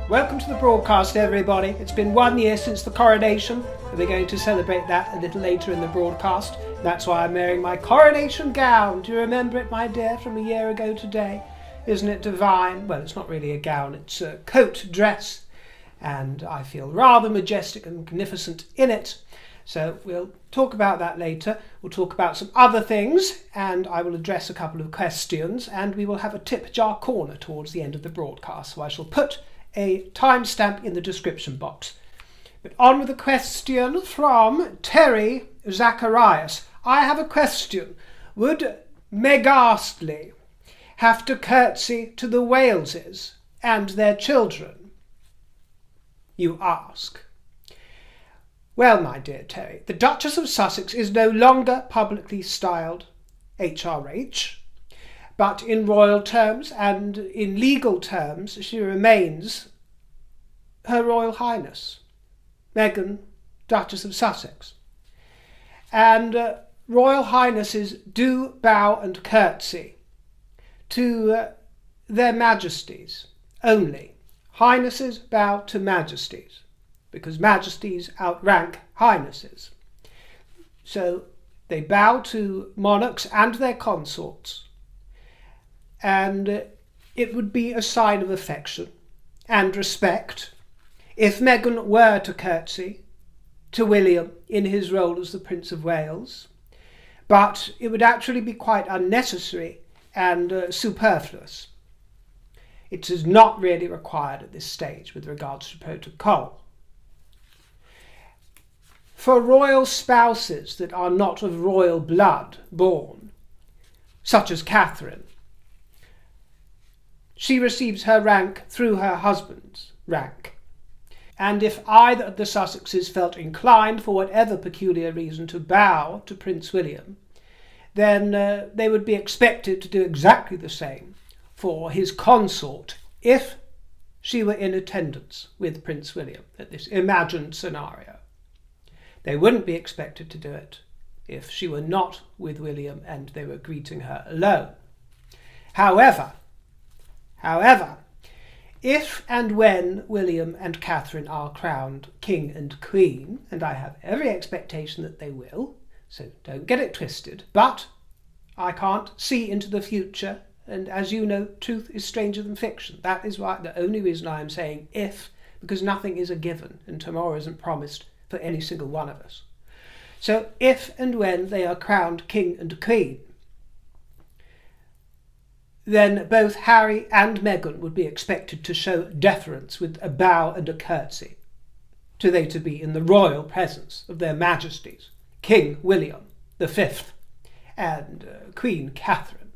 Welcome to the broadcast, everybody. It's been 1 year since the coronation, and we're going to celebrate that a little later in the broadcast. That's why I'm wearing my coronation gown. Do you remember it, my dear, from a year ago today? Isn't it divine? Well, it's not really a gown, it's a coat dress, and I feel rather majestic and magnificent in it. So we'll talk about that later. We'll talk about some other things, and I will address a couple of questions, and we will have a tip jar corner towards the end of the broadcast. So I shall put a timestamp in the description box. But on with the question from Terry Zacharias. I have a question. Would Meghan have to curtsy to the Waleses and their children? You ask. Well, my dear Terry, the Duchess of Sussex is no longer publicly styled HRH, but in royal terms and in legal terms, she remains Her Royal Highness, Meghan, Duchess of Sussex. And Royal Highnesses do bow and curtsy to their Majesties only. Highnesses bow to Majesties, because Majesties outrank Highnesses. So they bow to monarchs and their consorts, and it would be a sign of affection and respect if Meghan were to curtsy to William in his role as the Prince of Wales, but it would actually be quite unnecessary and superfluous. It is not really required at this stage with regards to protocol. For royal spouses that are not of royal blood born, such as Catherine, she receives her rank through her husband's rank. And if either of the Sussexes felt inclined, for whatever peculiar reason, to bow to Prince William, then they would be expected to do exactly the same for his consort if she were in attendance with Prince William at this imagined scenario. They wouldn't be expected to do it if she were not with William and they were greeting her alone. However, if and when William and Catherine are crowned king and queen, and I have every expectation that they will, so don't get it twisted, but I can't see into the future, and as you know, truth is stranger than fiction. That is why the only reason I am saying if, because nothing is a given, and tomorrow isn't promised for any single one of us. So if and when they are crowned king and queen, then both Harry and Meghan would be expected to show deference with a bow and a curtsy, to they to be in the royal presence of their Majesties, King William V and Queen Catherine,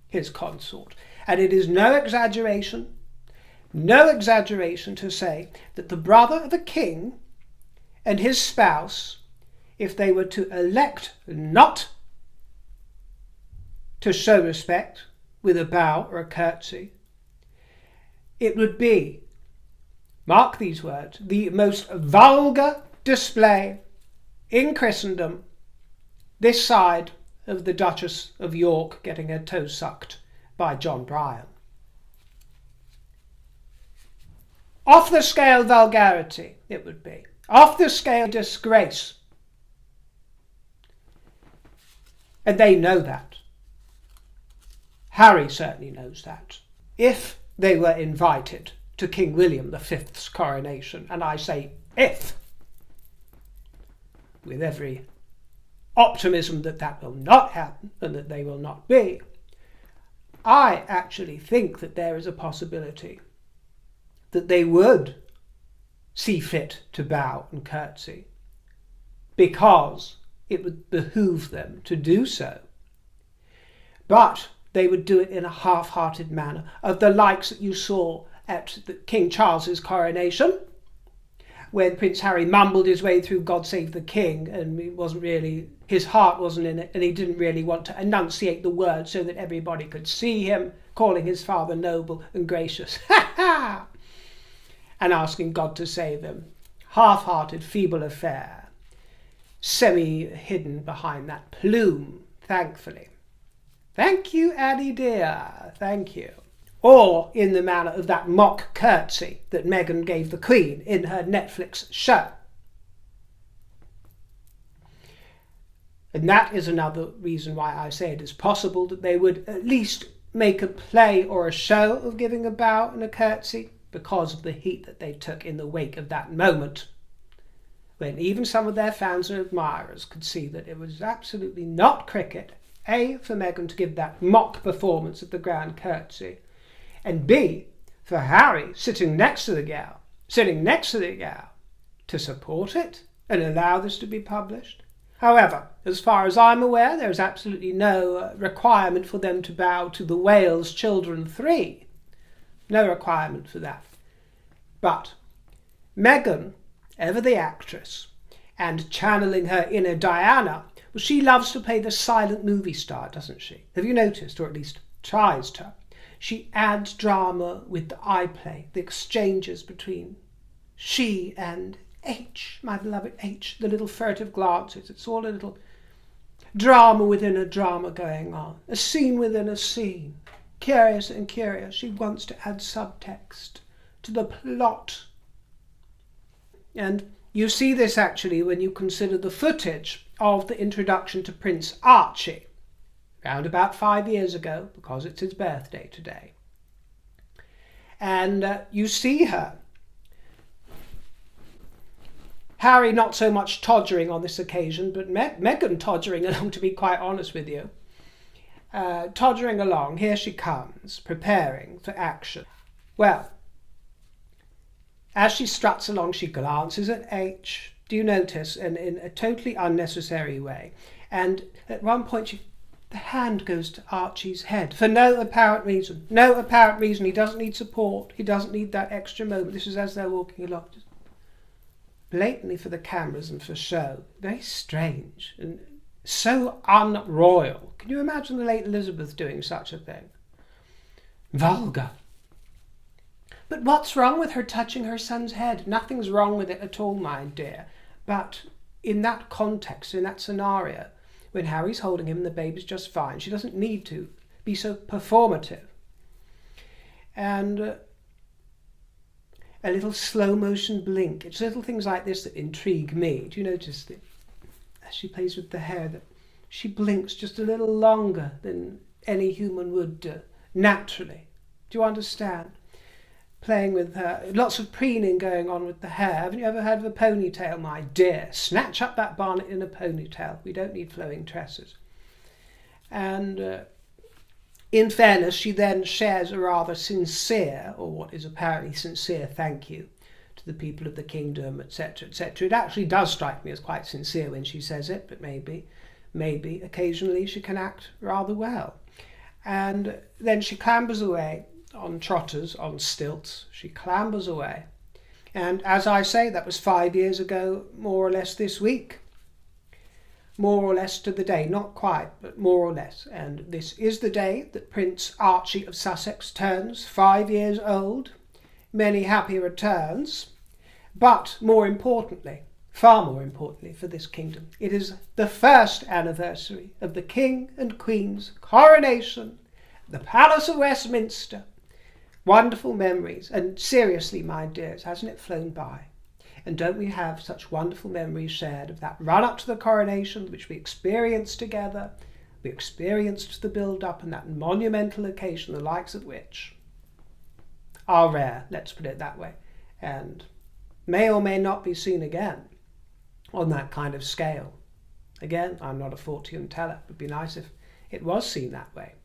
his consort. And it is no exaggeration to say that the brother of a king and his spouse, if they were to elect not to show respect with a bow or a curtsy, it would be, mark these words, the most vulgar display in Christendom this side of the Duchess of York getting her toe sucked by John Bryan. Off the scale vulgarity, it would be. Off the scale disgrace. And they know that. Harry certainly knows that. If they were invited to King William V's coronation, and I say if, with every optimism that that will not happen and that they will not be, I actually think that there is a possibility that they would see fit to bow and curtsy because it would behoove them to do so. But they would do it in a half-hearted manner, of the likes that you saw at King Charles's coronation, when Prince Harry mumbled his way through God Save the King, and his heart wasn't in it, and he didn't really want to enunciate the words so that everybody could see him, calling his father noble and gracious, and asking God to save him. Half-hearted, feeble affair, semi-hidden behind that plume, thankfully. Thank you, Annie dear, thank you. or in the manner of that mock curtsy that Meghan gave the Queen in her Netflix show. And that is another reason why I say it is possible that they would at least make a play or a show of giving a bow and a curtsy, because of the heat that they took in the wake of that moment, when even some of their fans and admirers could see that it was absolutely not cricket, A, for Meghan to give that mock performance of the grand curtsy, and B, for Harry sitting next to the gal, to support it and allow this to be published. However, as far as I'm aware, there is absolutely no requirement for them to bow to the Wales Children 3. No requirement for that. But Meghan, ever the actress, and channeling her inner Diana, well, she loves to play the silent movie star, doesn't she? Have you noticed, or at least tries to? She adds drama with the eye play, the exchanges between she and H, my beloved H, the little furtive glances. It's all a little drama within a drama going on, a scene within a scene. Curious and curious, she wants to add subtext to the plot. And you see this actually when you consider the footage of the introduction to Prince Archie, around about 5 years ago, because it's his birthday today. And you see her. Harry not so much todgering on this occasion, but Meghan todgering along, to be quite honest with you. Toddering along, here she comes, preparing for action. Well, as she struts along, she glances at H. Do you notice? And in a totally unnecessary way. And at one point, the hand goes to Archie's head for no apparent reason. No apparent reason. He doesn't need support. He doesn't need that extra moment. This is as they're walking along. Just blatantly for the cameras and for show. Very strange and so unroyal. Can you imagine the late Elizabeth doing such a thing? Vulgar. But what's wrong with her touching her son's head? Nothing's wrong with it at all, my dear. But in that context, in that scenario, when Harry's holding him and the baby's just fine, she doesn't need to be so performative. And a little slow motion blink. It's little things like this that intrigue me. Do you notice that as she plays with the hair, that she blinks just a little longer than any human would naturally? Do you understand? Playing with her, lots of preening going on with the hair. Haven't you ever heard of a ponytail, my dear? Snatch up that bonnet in a ponytail. We don't need flowing tresses. And in fairness, she then shares a rather sincere, or what is apparently sincere, thank you to the people of the kingdom, etc., etc. It actually does strike me as quite sincere when she says it, but maybe occasionally she can act rather well. And then she clambers away on trotters, on stilts. She clambers away. And as I say, that was 5 years ago, more or less this week. More or less to the day, not quite, but more or less. And this is the day that Prince Archie of Sussex turns 5 years old. Many happy returns. But more importantly, far more importantly for this kingdom, it is the first anniversary of the King and Queen's coronation at the Palace of Westminster. Wonderful memories. And seriously, my dears, hasn't it flown by? And don't we have such wonderful memories shared of that run up to the coronation, which we experienced together? We experienced the build-up and that monumental occasion, the likes of which are rare, let's put it that way, and may or may not be seen again on that kind of scale. Again, I'm not a fortune teller. It would be nice if it was seen that way.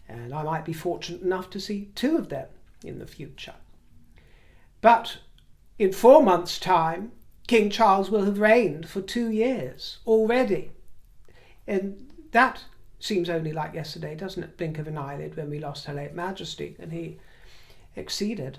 And I might be fortunate enough to see 2 of them in the future. But in 4 months' time, King Charles will have reigned for 2 years already. And that seems only like yesterday, doesn't it? Blink of an eyelid when we lost Her late Majesty and he acceded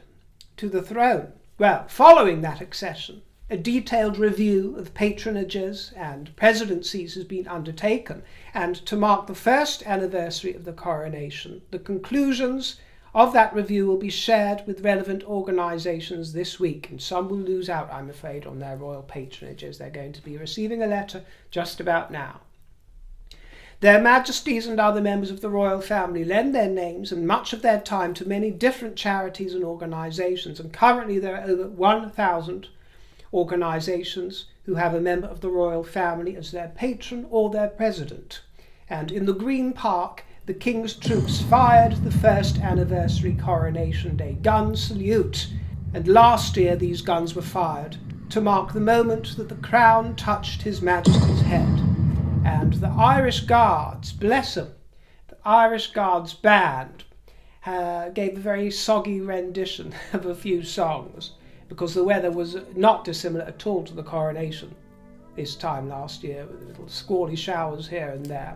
to the throne. Well, following that accession, a detailed review of patronages and presidencies has been undertaken, and to mark the first anniversary of the coronation, the conclusions of that review will be shared with relevant organisations this week, and some will lose out, I'm afraid, on their royal patronages. They're going to be receiving a letter just about now. Their Majesties and other members of the royal family lend their names and much of their time to many different charities and organisations, and currently there are over 1,000 organisations who have a member of the royal family as their patron or their president. And in the Green Park, the King's troops fired the first anniversary Coronation Day gun salute, and last year these guns were fired to mark the moment that the crown touched His Majesty's head. And the Irish Guards, bless them, the Irish Guards band gave a very soggy rendition of a few songs, because the weather was not dissimilar at all to the coronation this time last year, with little squally showers here and there,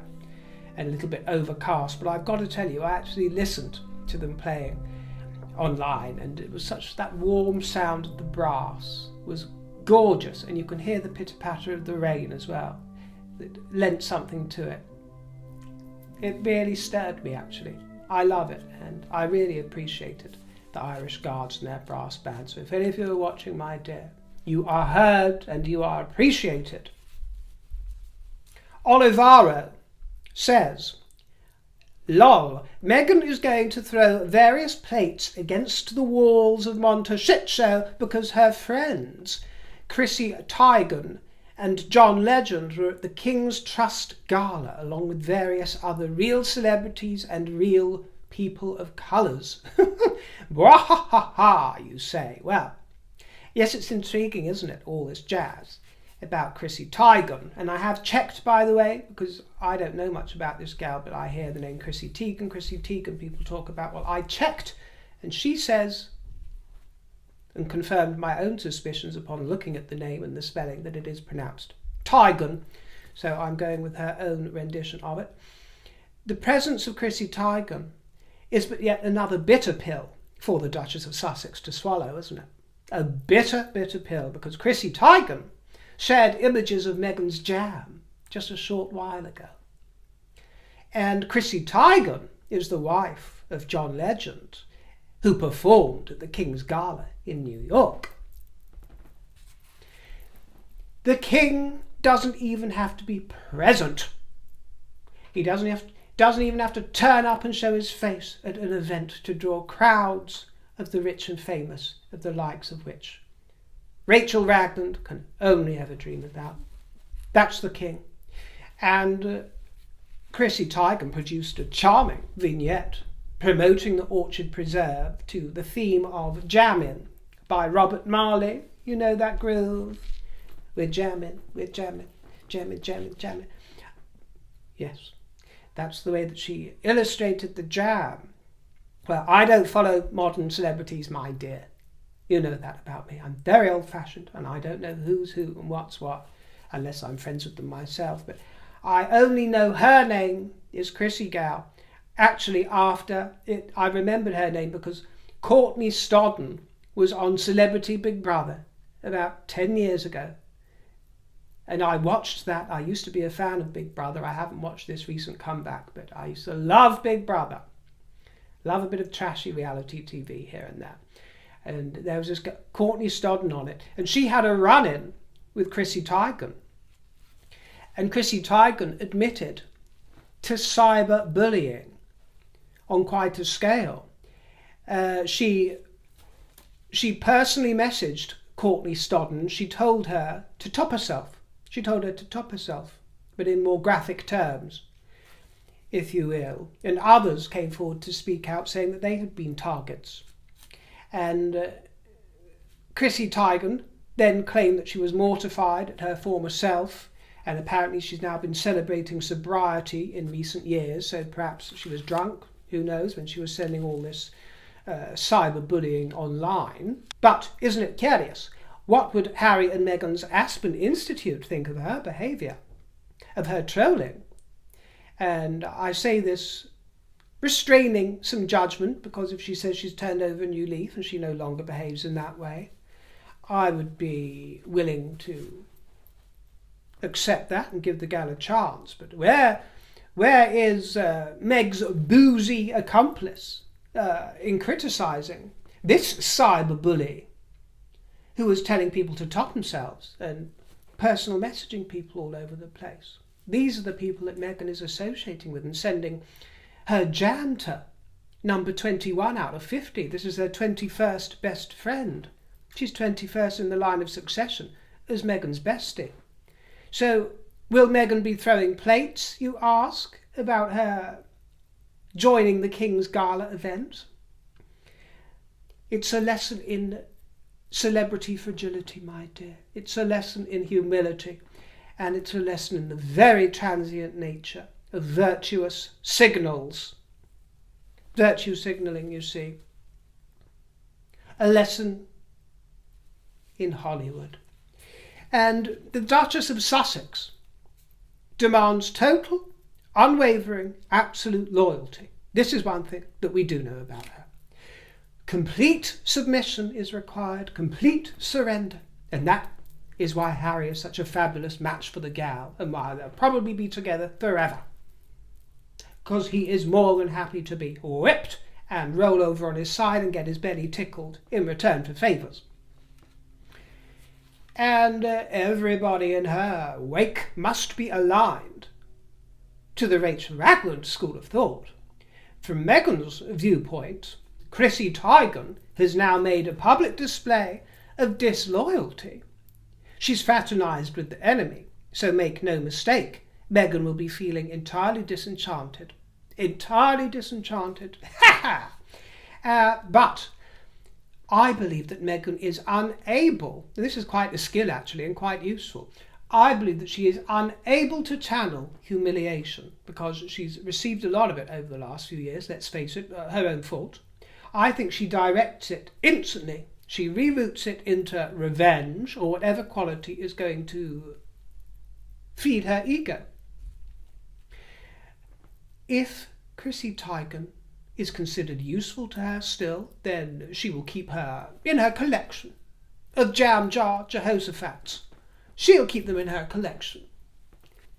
and a little bit overcast. But I've got to tell you, I actually listened to them playing online, and it was such, that warm sound of the brass was gorgeous, and you can hear the pitter-patter of the rain as well. It lent something to it. It really stirred me, actually. I love it, and I really appreciated the Irish Guards and their brass band. So if any of you are watching, my dear, you are heard and you are appreciated. Olivaro says, lol, Meghan is going to throw various plates against the walls of Montecito because her friends, Chrissy Teigen and John Legend, were at the King's Trust Gala, along with various other real celebrities and real people of colours. Wahahaha, you say. Well, yes, it's intriguing, isn't it, all this jazz about Chrissy Teigen. And I have checked, by the way, because I don't know much about this gal, but I hear the name Chrissy Teigen, people talk about. Well, I checked, and she says, and confirmed my own suspicions upon looking at the name and the spelling, that it is pronounced Teigen. So I'm going with her own rendition of it. The presence of Chrissy Teigen is but yet another bitter pill for the Duchess of Sussex to swallow, isn't it? A bitter, bitter pill, because Chrissy Teigen shared images of Meghan's jam just a short while ago. And Chrissy Teigen is the wife of John Legend, who performed at the King's Gala in New York. The King doesn't even have to be present. He doesn't even have to turn up and show his face at an event to draw crowds of the rich and famous, of the likes of which Rachel Ragland can only ever dream about. That's the King. And Chrissy Teigen produced a charming vignette promoting the Orchard Preserve to the theme of Jammin' by Robert Marley. You know that groove? We're jamming, jamming. Yes, that's the way that she illustrated the jam. Well, I don't follow modern celebrities, my dear. You know that about me. I'm very old-fashioned, and I don't know who's who and what's what, unless I'm friends with them myself. But I only know her name is Chrissy Gal. Actually, after it, I remembered her name because Courtney Stodden was on Celebrity Big Brother about 10 years ago. And I watched that. I used to be a fan of Big Brother. I haven't watched this recent comeback, but I used to love Big Brother. Love a bit of trashy reality TV here and there. And there was this Courtney Stodden on it. And she had a run-in with Chrissy Teigen. And Chrissy Teigen admitted to cyberbullying on quite a scale. She personally messaged Courtney Stodden. She told her to top herself. But in more graphic terms, if you will. And others came forward to speak out, saying that they had been targets. And Chrissy Teigen then claimed that she was mortified at her former self, and apparently she's now been celebrating sobriety in recent years, so perhaps she was drunk, who knows, when she was sending all this cyberbullying online. But isn't it curious? What would Harry and Meghan's Aspen Institute think of her behaviour, of her trolling? And I say this restraining some judgment, because if she says she's turned over a new leaf and she no longer behaves in that way, I would be willing to accept that and give the gal a chance. But where is Meg's boozy accomplice in criticising this cyberbully who was telling people to top themselves and personal messaging people all over the place? These are the people that Meghan is associating with and sending her jam to number 21 out of 50. This is her 21st best friend. She's 21st in the line of succession as Meghan's bestie. So will Meghan be throwing plates, you ask, about her joining the King's Gala event? It's a lesson in celebrity fragility, my dear. It's a lesson in humility, and it's a lesson in the very transient nature of virtuous signals. Virtue signalling, you see. A lesson in Hollywood. And the Duchess of Sussex demands total, unwavering, absolute loyalty. This is one thing that we do know about her. Complete submission is required, complete surrender. And that is why Harry is such a fabulous match for the gal, and why they'll probably be together forever. Because he is more than happy to be whipped and roll over on his side and get his belly tickled in return for favours. And everybody in her wake must be aligned to the Rachel Ragland school of thought. From Meghan's viewpoint, Chrissy Teigen has now made a public display of disloyalty. She's fraternised with the enemy, so make no mistake, Meghan will be feeling entirely disenchanted. Entirely disenchanted. Ha ha! But I believe that Meghan is unable, and this is quite a skill actually and quite useful, I believe that she is unable to channel humiliation because she's received a lot of it over the last few years, let's face it, her own fault. I think she directs it instantly. She reroutes it into revenge or whatever quality is going to feed her ego. If Chrissy Teigen is considered useful to her still, then she will keep her in her collection of jam jar Jehoshaphat's. She'll keep them in her collection.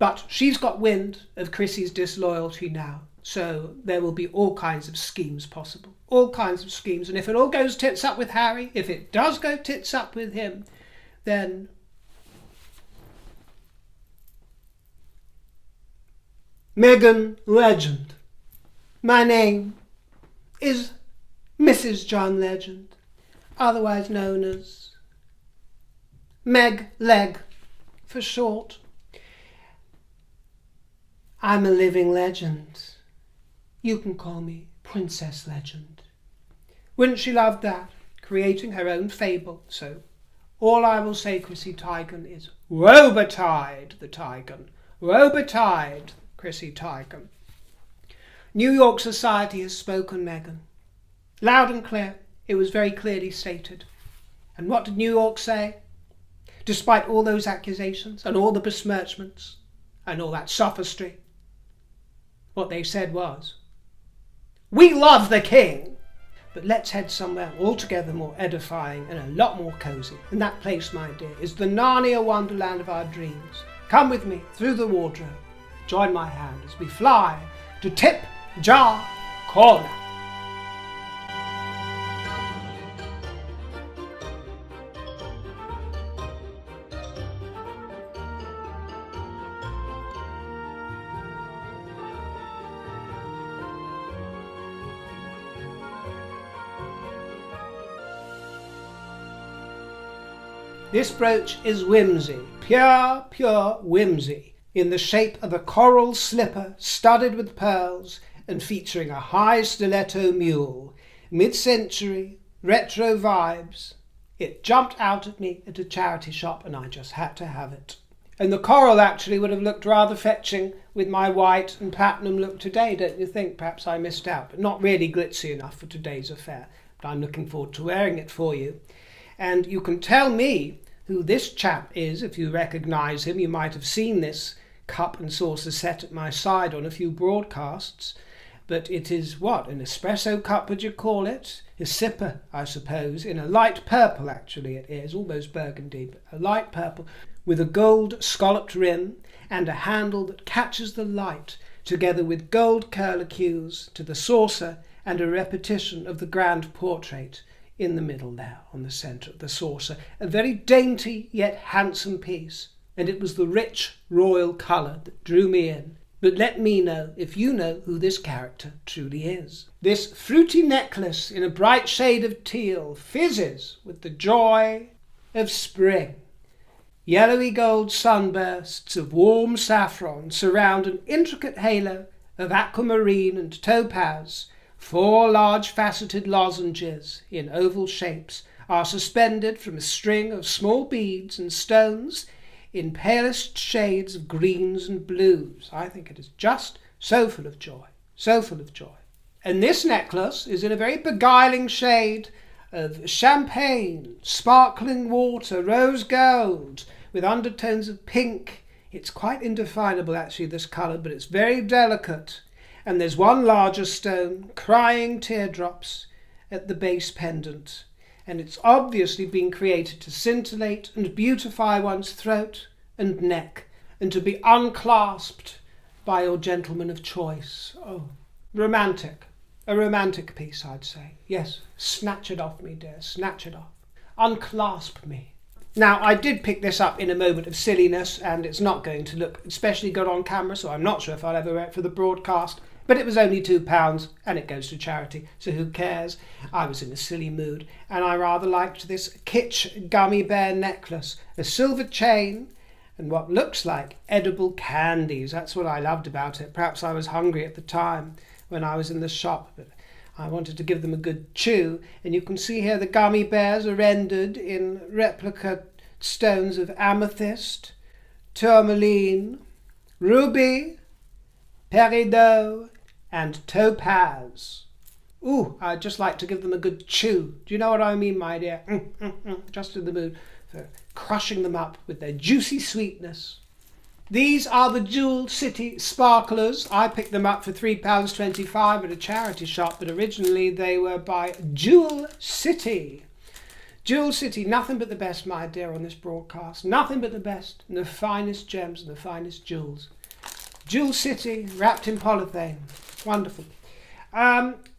But she's got wind of Chrissy's disloyalty now, so there will be all kinds of schemes possible. All kinds of schemes. And if it all goes tits up with Harry, if it does go tits up with him, then Meghan Legend. My name is Mrs. John Legend, otherwise known as Meg Leg for short. I'm a living legend. You can call me Princess Legend. Wouldn't she love that? Creating her own fable. So all I will say, Chrissy Teigen, is woe betide the Teigen. Woe betide Chrissy Teigen. New York society has spoken, Meghan. Loud and clear. It was very clearly stated. And what did New York say? Despite all those accusations and all the besmirchments and all that sophistry, what they said was, we love the king, but let's head somewhere altogether more edifying and a lot more cosy. And that place, my dear, is the Narnia wonderland of our dreams. Come with me through the wardrobe. Join my hand as we fly to Tip Jar Corner. This brooch is whimsy, pure whimsy, in the shape of a coral slipper studded with pearls and featuring a high stiletto mule. Mid-century, retro vibes. It jumped out at me at a charity shop and I just had to have it. And the coral actually would have looked rather fetching with my white and platinum look today, don't you think? Perhaps I missed out, but not really glitzy enough for today's affair. But I'm looking forward to wearing it for you. And you can tell me who this chap is if you recognise him. You might have seen this cup and saucer set at my side on a few broadcasts. But it is what? An espresso cup, would you call it? A sipper, I suppose, in a light purple actually it is, almost burgundy, but a light purple with a gold scalloped rim and a handle that catches the light, together with gold curlicues to the saucer and a repetition of the grand portrait in the middle there, on the centre of the saucer. A very dainty yet handsome piece. and it was the rich royal colour that drew me in. But let me know if you know who this character truly is. This fruity necklace in a bright shade of teal fizzes with the joy of spring. Yellowy gold sunbursts of warm saffron surround an intricate halo of aquamarine and topaz. 4 large faceted lozenges in oval shapes are suspended from a string of small beads and stones in palest shades of greens and blues. I think it is just so full of joy, so full of joy. And this necklace is in a very beguiling shade of champagne, sparkling water, rose gold, with undertones of pink. It's quite indefinable actually, this colour, but it's very delicate. And there's one larger stone, crying teardrops, at the base pendant. And it's obviously been created to scintillate and beautify one's throat and neck, and to be unclasped by your gentleman of choice. Oh, romantic. A romantic piece, I'd say. Yes, snatch it off me, dear, snatch it off. Unclasp me. Now, I did pick this up in a moment of silliness, and it's not going to look especially good on camera, so I'm not sure if I'll ever wear it for the broadcast. But it was only £2, and it goes to charity, so who cares? I was in a silly mood, and I rather liked this kitsch gummy bear necklace, a silver chain, and what looks like edible candies. That's what I loved about it. Perhaps I was hungry at the time when I was in the shop, but I wanted to give them a good chew. And you can see here the gummy bears are rendered in replica stones of amethyst, tourmaline, ruby, peridot, and topaz. Ooh, I'd just like to give them a good chew. Do you know what I mean, my dear? Just in the mood for crushing them up with their juicy sweetness. These are the Jewel City Sparklers. I picked them up for £3.25 at a charity shop, but originally they were by Jewel City. Jewel City, nothing but the best, my dear, on this broadcast. Nothing but the best, and the finest gems and the finest jewels. Jewel City, wrapped in polythene. Wonderful.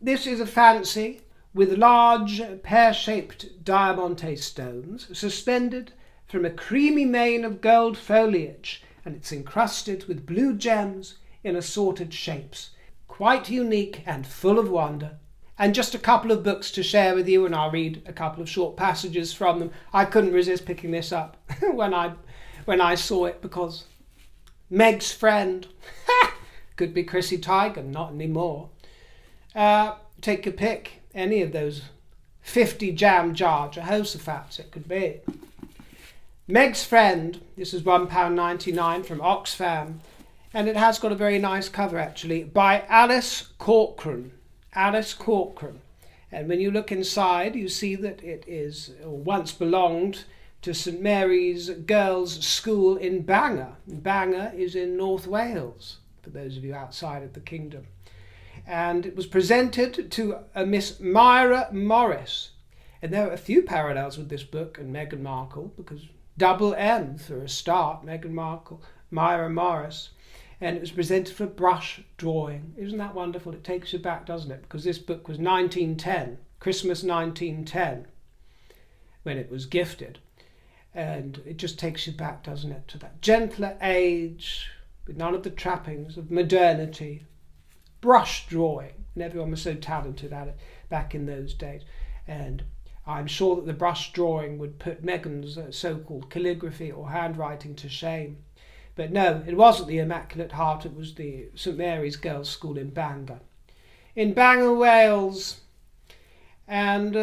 This is a fancy with large pear-shaped diamante stones suspended from a creamy mane of gold foliage, and it's encrusted with blue gems in assorted shapes. Quite unique and full of wonder. And just a couple of books to share with you, and I'll read a couple of short passages from them. I couldn't resist picking this up when I saw it, because Meg's friend could be Chrissy Teigen, not anymore. Take your pick, any of those 50 jam jar Jehoshaphat's it could be. Meg's Friend, this is £1.99 from Oxfam, and it has got a very nice cover actually, by Alice Corcoran. Alice Corcoran. And when you look inside, you see that it is, or once belonged, to St Mary's Girls' School in Bangor. Bangor is in North Wales, for those of you outside of the kingdom. And it was presented to a Miss Myra Morris. And there are a few parallels with this book and Meghan Markle, because double M for a start, Meghan Markle, Myra Morris. And it was presented for brush drawing. Isn't that wonderful? It takes you back, doesn't it? Because this book was 1910, Christmas 1910, when it was gifted. And it just takes you back, doesn't it, to that gentler age, with none of the trappings of modernity. Brush drawing, and everyone was so talented at it back in those days. And I'm sure that the brush drawing would put Meghan's so-called calligraphy or handwriting to shame. But no, it wasn't the Immaculate Heart, it was the St Mary's Girls' School in Bangor. In Bangor, Wales. And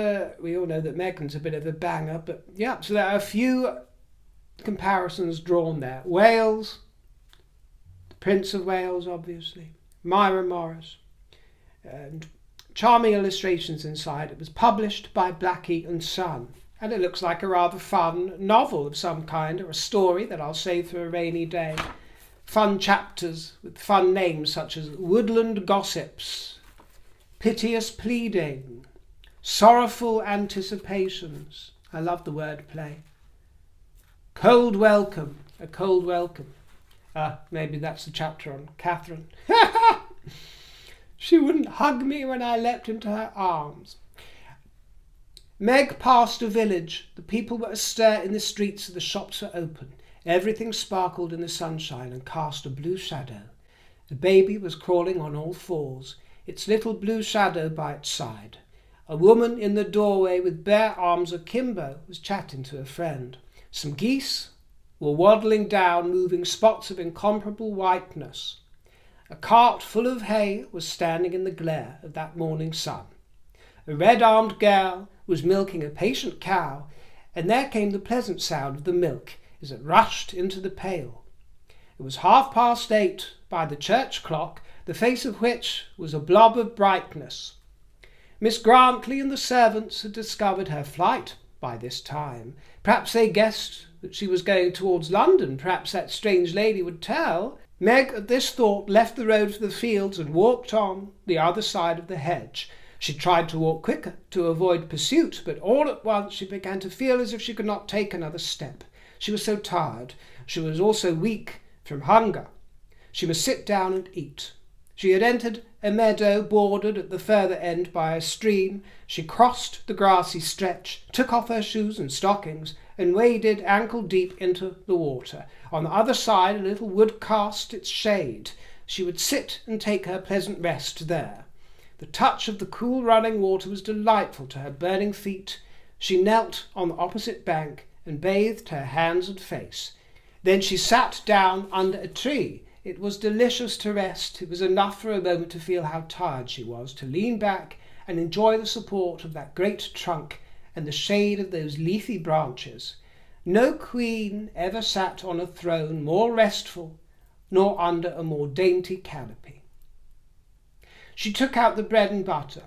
we all know that Meghan's a bit of a banger, but yeah, so there are a few comparisons drawn there. Wales, the Prince of Wales, obviously, Myra Morris, and charming illustrations inside. It was published by Blackie and Son, and it looks like a rather fun novel of some kind, or a story that I'll save for a rainy day. Fun chapters with fun names such as Woodland Gossips, Piteous Pleading, Sorrowful Anticipations. I love the word play. Cold Welcome, a cold welcome. Maybe that's the chapter on Catherine. She wouldn't hug me when I leapt into her arms. Meg passed a village. The people were astir in the streets, and the shops were open. Everything sparkled in the sunshine and cast a blue shadow. The baby was crawling on all fours, its little blue shadow by its side. A woman in the doorway with bare arms akimbo was chatting to a friend. Some geese were waddling down, moving spots of incomparable whiteness. A cart full of hay was standing in the glare of that morning sun. A red-armed girl was milking a patient cow, and there came the pleasant sound of the milk as it rushed into the pail. It was 8:30 by the church clock, the face of which was a blob of brightness. Miss Grantley and the servants had discovered her flight by this time. Perhaps they guessed that she was going towards London. Perhaps that strange lady would tell. Meg, at this thought, left the road for the fields and walked on the other side of the hedge. She tried to walk quicker to avoid pursuit, but all at once she began to feel as if she could not take another step. She was so tired. She was also weak from hunger. She must sit down and eat. She had entered a meadow bordered at the further end by a stream. She crossed the grassy stretch, took off her shoes and stockings, and waded ankle deep into the water. On the other side a little wood cast its shade. She would sit and take her pleasant rest there. The touch of the cool running water was delightful to her burning feet. She knelt on the opposite bank and bathed her hands and face. Then she sat down under a tree. It was delicious to rest. It was enough for a moment to feel how tired she was, to lean back and enjoy the support of that great trunk and the shade of those leafy branches. No queen ever sat on a throne more restful, nor under a more dainty canopy. She took out the bread and butter.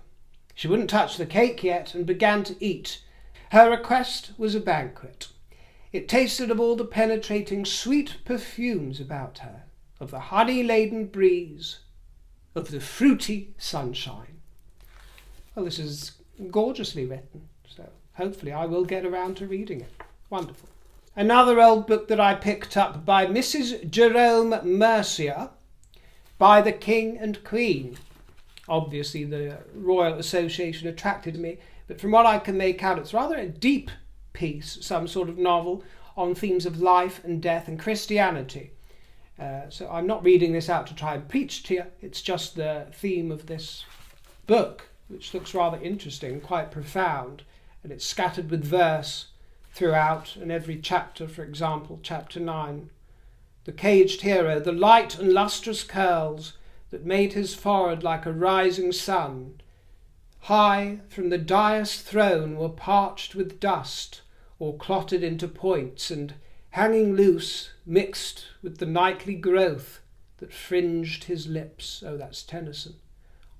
She wouldn't touch the cake yet, and began to eat. Her request was a banquet. It tasted of all the penetrating sweet perfumes about her, of the honey-laden breeze, of the fruity sunshine. Well, this is gorgeously written, so hopefully I will get around to reading it. Wonderful. Another old book that I picked up by Mrs. Jerome Mercier, By the King and Queen. Obviously the Royal Association attracted me, but from what I can make out it's rather a deep piece, some sort of novel on themes of life and death and Christianity. So I'm not reading this out to try and preach to you, it's just the theme of this book, which looks rather interesting, quite profound, and it's scattered with verse throughout, and every chapter, for example, chapter 9. The caged hero, the light and lustrous curls that made his forehead like a rising sun, high from the dais throne, were parched with dust, or clotted into points, and hanging loose, mixed with the nightly growth that fringed his lips. Oh, that's Tennyson.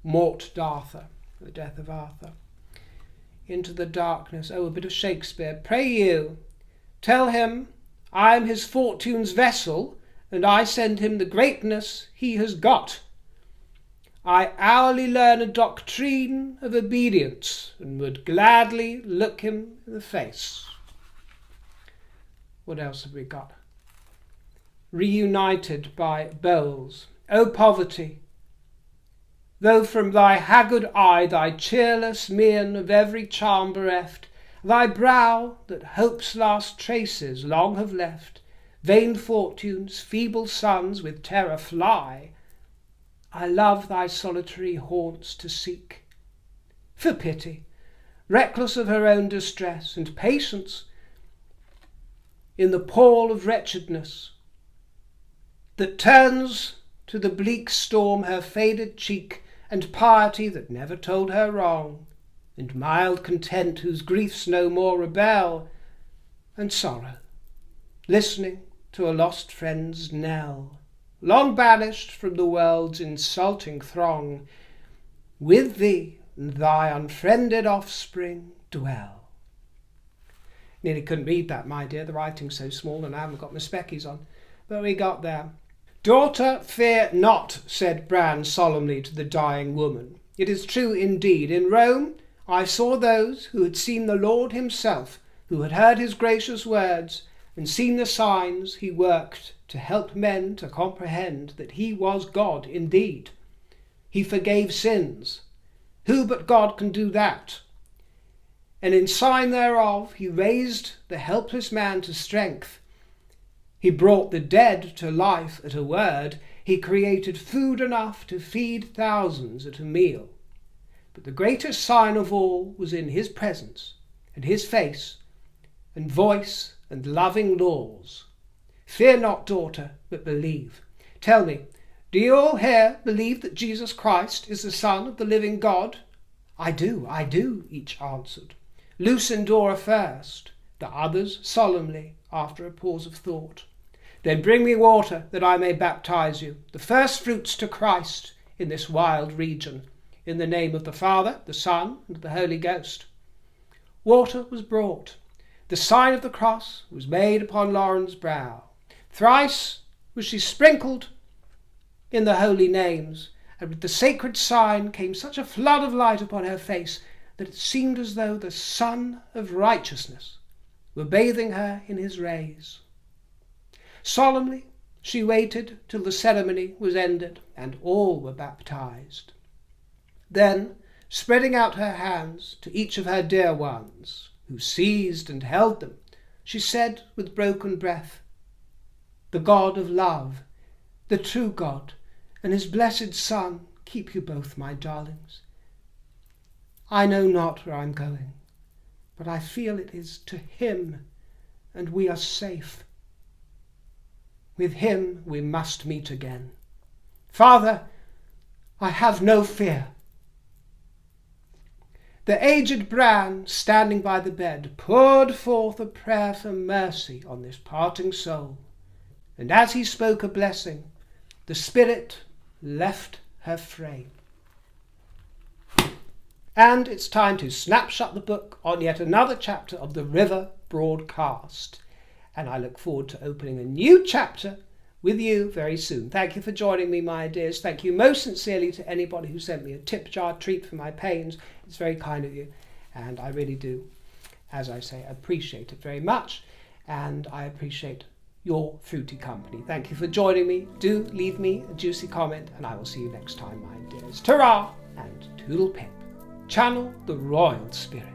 Mort d'Arthur, the death of Arthur. Into the darkness, oh, a bit of Shakespeare. Pray you, tell him I am his fortune's vessel, and I send him the greatness he has got. I hourly learn a doctrine of obedience, and would gladly look him in the face. What else have we got? Reunited by Bowles. O poverty, though from thy haggard eye, thy cheerless mien of every charm bereft, thy brow that hope's last traces long have left, vain fortune's feeble sons with terror fly, I love thy solitary haunts to seek. For pity, reckless of her own distress, and patience in the pall of wretchedness, that turns to the bleak storm her faded cheek, and piety that never told her wrong, and mild content whose griefs no more rebel, and sorrow, listening to a lost friend's knell, long banished from the world's insulting throng, with thee and thy unfriended offspring dwell. Nearly couldn't read that, my dear, the writing's so small and I haven't got my speckies on, but we got there. Daughter, fear not, said Bran solemnly to the dying woman. It is true indeed. In Rome I saw those who had seen the Lord himself, who had heard his gracious words, and seen the signs he worked to help men to comprehend that he was God indeed. He forgave sins. Who but God can do that? And in sign thereof he raised the helpless man to strength, He brought the dead to life at a word. He created food enough to feed thousands at a meal. But the greatest sign of all was in his presence and his face and voice and loving laws. Fear not, daughter, but believe. Tell me, do you all here believe that Jesus Christ is the Son of the living God? I do, each answered. Lucindora first, the others solemnly, after a pause of thought. Then bring me water that I may baptize you, the first fruits to Christ in this wild region, in the name of the Father, the Son, and the Holy Ghost. Water was brought. The sign of the cross was made upon Lauren's brow. Thrice was she sprinkled in the holy names, and with the sacred sign came such a flood of light upon her face that it seemed as though the Sun of Righteousness were bathing her in his rays. Solemnly she waited till the ceremony was ended and all were baptized. Then, spreading out her hands to each of her dear ones, who seized and held them, she said with broken breath, "The God of love, the true God, and his blessed Son keep you both, my darlings. I know not where I'm going, but I feel it is to him, and we are safe. With him we must meet again. Father, I have no fear." The aged Bran, standing by the bed, poured forth a prayer for mercy on this parting soul, and as he spoke a blessing, the spirit left her frame. And it's time to snap shut the book on yet another chapter of the River broadcast. And I look forward to opening a new chapter with you very soon. Thank you for joining me, my dears. Thank you most sincerely to anybody who sent me a tip jar treat for my pains. It's very kind of you, and I really do, as I say, appreciate it very much, and I appreciate your fruity company. Thank you for joining me. Do leave me a juicy comment, and I will see you next time, my dears. Ta-ra and toodle pip. Channel the royal spirit.